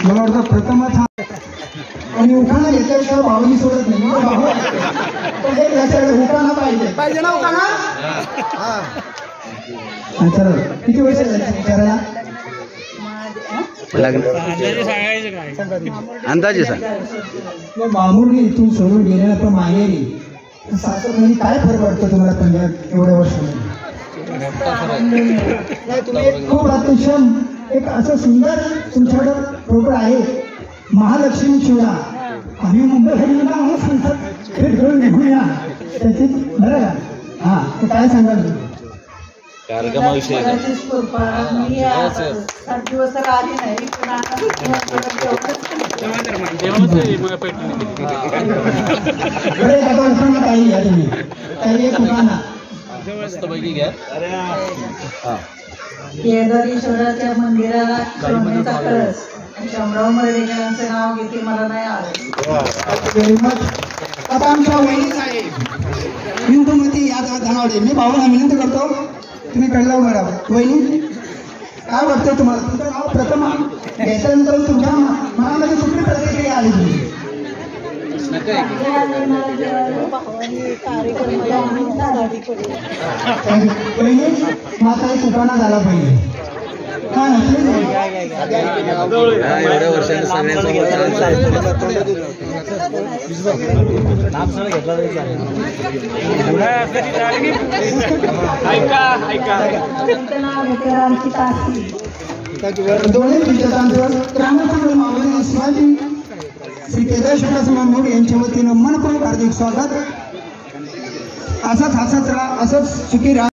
मला वाटतं प्रथमच हा आणि उखाणा घेतल्याशिवाय भावनी सोडत नाही उखाणा पाहिजे ना उखाणा. चला किती वर्ष झाले विचारायला अंदाजे सांग. मामूली इथून सोडून गेलेला पण माहेरी सासरमध्ये काय फरक वाटतो तुम्हाला पंजाब एवढ्या वर्षामध्ये? तुम्ही खूप अतिशय एक असं सुंदर तुमच्याकडं प्रोग्राम आहे महालक्ष्मी चिवडा. आम्ही मुंबईला सांगतात भेट घेऊन निघूया त्याची बरं का. हा ते काय सांगाल तुम्ही? कार्यक्रमाविषयी मी 7 दिवस तर आली नाही मस्तपैकी घ्या. केदारेश्वराच्या मंदिराला सोन्याचा कळस शंभराव मर्डेकरांचं नाव घेते मला नाही आलं. Very much. आता आमच्या वहिनी साहेब बिंदुमती यादव धनावडे मी भाऊला विनंती करतो तुम्ही कळला उभं राहा. वहिनी काय वाटतं तुम्हाला? तुमचं नाव प्रथम घेतल्यानंतर तुमच्या मनामध्ये कुठली प्रतिक्रिया आली तुम्ही? वहिनी माझा एक उठाणा झाला पाहिजे. एवढ्या वर्षांनी सगळ्यांसमोर श्री केदारेश्वर मोड यांच्या वतीनं मनपूर्वक हार्दिक स्वागत. असंच हसत राहा, असंच सुखी राहा.